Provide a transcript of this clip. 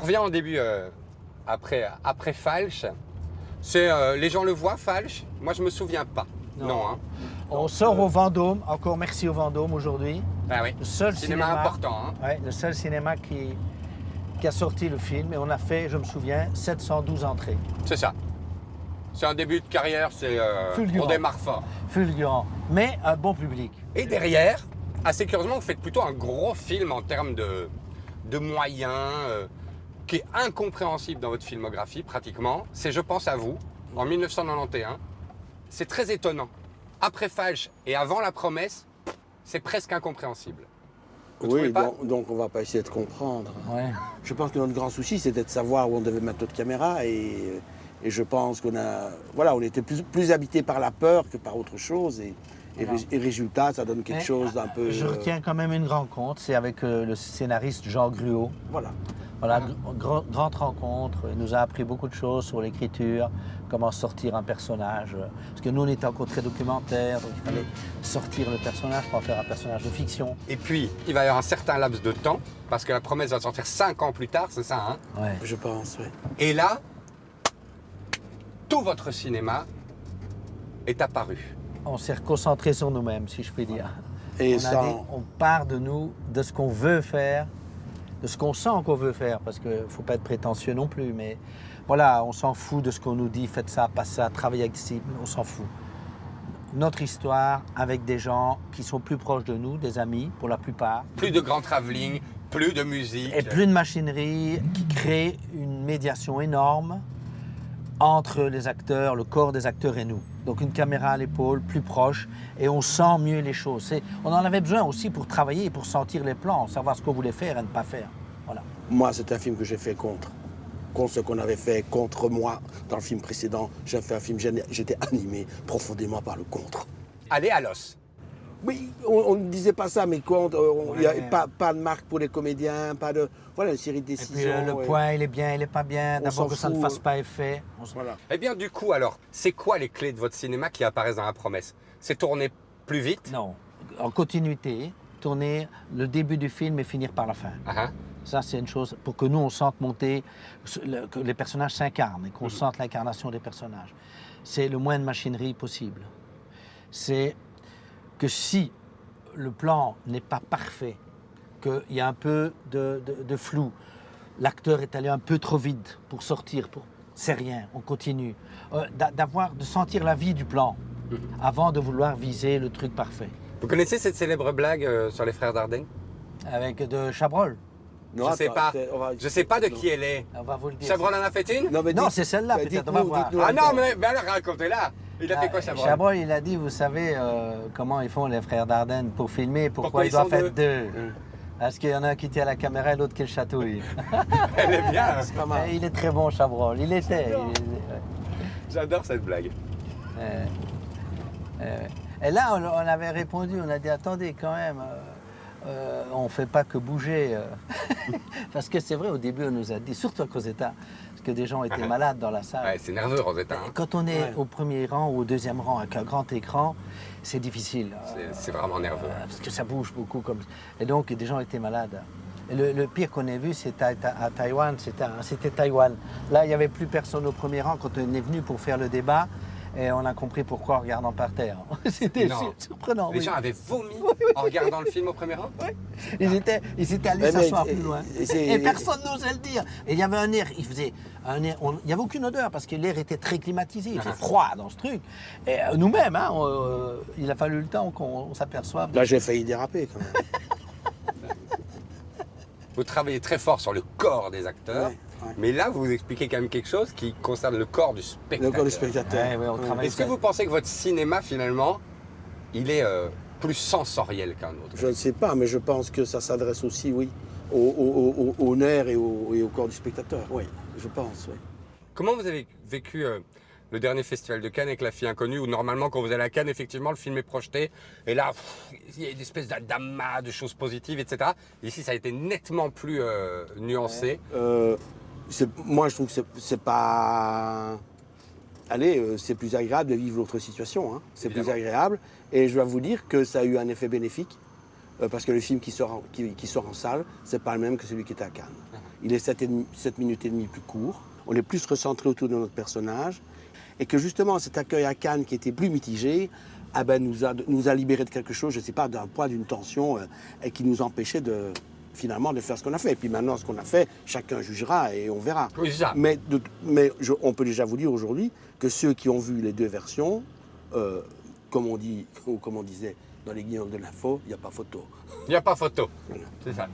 reviens au début, après Falch. Les gens le voient, Falch? Moi, je me souviens pas. Non, hein. On sort au Vendôme, encore merci au Vendôme aujourd'hui. Ah oui, Le seul cinéma important. Hein. Ouais, le seul cinéma qui a sorti le film. Et on a fait, je me souviens, 712 entrées. C'est ça. C'est un début de carrière, Fulgurant. On démarre fort. Fulgurant, mais un bon public. Et derrière, assez curieusement, vous faites plutôt un gros film en termes de moyens, qui est incompréhensible dans votre filmographie pratiquement. C'est Je pense à vous, en 1991. C'est très étonnant. Après Falch et avant La Promesse, c'est presque incompréhensible. Vous trouvez Oui, pas? donc on va pas essayer de comprendre. Ouais. Je pense que notre grand souci, c'était de savoir où on devait mettre notre caméra et je pense on était plus habité par la peur que par autre chose et résultat, ça donne quelque chose d'un peu... Je retiens quand même une rencontre, c'est avec le scénariste Jean Gruau. Voilà. Voilà, grande rencontre, il nous a appris beaucoup de choses sur l'écriture, comment sortir un personnage. Parce que nous, on était encore très documentaire, donc il fallait sortir le personnage pour en faire un personnage de fiction. Et puis, il va y avoir un certain laps de temps, parce que La Promesse va sortir 5 ans plus tard, c'est ça, hein? Ouais. Je pense, oui. Et là, tout votre cinéma est apparu. On s'est reconcentré sur nous-mêmes, si je puis dire. Et On part de nous, de ce qu'on veut faire, de ce qu'on sent qu'on veut faire, parce qu'il ne faut pas être prétentieux non plus, mais voilà, on s'en fout de ce qu'on nous dit, faites ça, pas ça, travaillez avec des cibles, on s'en fout. Notre histoire avec des gens qui sont plus proches de nous, des amis pour la plupart. Plus de grand travelling, plus de musique. Et plus de machinerie qui crée une médiation énorme entre les acteurs, le corps des acteurs et nous. Donc une caméra à l'épaule, plus proche, et on sent mieux les choses. On en avait besoin aussi pour travailler, pour sentir les plans, savoir ce qu'on voulait faire et ne pas faire. Voilà. Moi, c'est un film que j'ai fait contre ce qu'on avait fait contre moi dans le film précédent. J'ai fait un film, j'étais animé profondément par le contre. Allez à l'os. Oui, on ne disait pas ça, mais contre, il n'y a pas de marque pour les comédiens, pas de... Voilà, une série de Et puis décisions. le point, il est bien, il n'est pas bien. On D'abord s'en que ça ne fout. fasse pas effet. Voilà. Eh bien, du coup, alors, c'est quoi les clés de votre cinéma qui apparaissent dans La Promesse? C'est tourner plus vite? Non, en continuité, tourner le début du film et finir par la fin. Ah, Ça, c'est une chose pour que nous, on sente monter, que les personnages s'incarnent et qu'on sente l'incarnation des personnages. C'est le moins de machinerie possible. C'est que si le plan n'est pas parfait, qu'il y a un peu de flou, l'acteur est allé un peu trop vite pour sortir, c'est rien, on continue. De sentir la vie du plan avant de vouloir viser le truc parfait. Vous connaissez cette célèbre blague sur les frères Dardenne? Avec de Chabrol, Non, Je sais attends, pas. on va- Je sais pas de qui elle est. on va vous le dire. Chabrol en a fait une? Non, mais Non, dites- c'est celle-là, mais peut-être, on va dites-nous- voir. dites-nous Ah la non, date. mais alors racontez-la. Il a fait quoi, Chabrol? Chabrol, il a dit, vous savez comment ils font les frères Dardenne pour filmer, Pourquoi pourquoi ils ils doivent sont faire deux. Parce qu'il y en a un qui tient la caméra et l'autre qui le chatouille. Elle est bien. C'est pas mal. Et il est très bon, Chabrol. Il était. J'adore cette blague. Et là, on avait répondu, on a dit, attendez quand même, on ne fait pas que bouger. Parce que c'est vrai, au début, on nous a dit, surtout à Rosetta, parce que des gens étaient malades dans la salle. Ouais, c'est nerveux, Rosetta. Hein. Quand on est au premier rang ou au deuxième rang avec un grand écran, c'est difficile. C'est vraiment nerveux. Parce que ça bouge beaucoup. Et donc, des gens étaient malades. Et le pire qu'on ait vu, c'était à Taïwan. C'était Taïwan. Là, il n'y avait plus personne au premier rang quand on est venu pour faire le débat. Et on a compris pourquoi en regardant par terre. C'était Non. surprenant. Les oui. gens avaient vomi en regardant le film au premier rang? Ils étaient allés Mais s'asseoir mais- plus loin. et- Et personne n'osait le dire. Et il y avait un air, il faisait un air, il n'y avait aucune odeur parce que l'air était très climatisé. Il fait froid dans ce truc. Et nous-mêmes, hein, il a fallu le temps qu'on s'aperçoive. Là, j'ai failli déraper quand même. Vous travaillez très fort sur le corps des acteurs, Ouais. mais là, vous expliquez quand même quelque chose qui concerne le corps du Le spectateur. corps du spectateur. Ouais, on travaille Est-ce que vous pensez que votre cinéma, finalement, il est plus sensoriel qu'un autre? Je ne sais pas, mais je pense que ça s'adresse aussi, oui, au nerf et au corps du spectateur. Oui, je pense, oui. Comment vous avez vécu le dernier festival de Cannes avec La Fille Inconnue, où normalement, quand vous allez à Cannes, effectivement, le film est projeté, et là, il y a une espèce d'amas de choses positives, etc. Ici, ça a été nettement plus nuancé. Moi, je trouve que c'est pas... Allez, c'est plus agréable de vivre l'autre situation. Hein. C'est plus Évidemment. agréable. Et je dois vous dire que ça a eu un effet bénéfique. parce que le film qui sort en salle, c'est pas le même que celui qui était à Cannes. Il est 7 minutes et demie plus court. On est plus recentré autour de notre personnage. Et que justement, cet accueil à Cannes qui était plus mitigé, nous a libéré de quelque chose, je ne sais pas, d'un poids, d'une tension, et qui nous empêchait finalement de faire ce qu'on a fait. Et puis maintenant, ce qu'on a fait, chacun jugera et on verra. Oui, c'est ça. Mais on peut déjà vous dire aujourd'hui que ceux qui ont vu les deux versions, comme on dit, ou comme on disait dans les guignols de l'info, il n'y a pas photo. Il n'y a pas photo. C'est ça.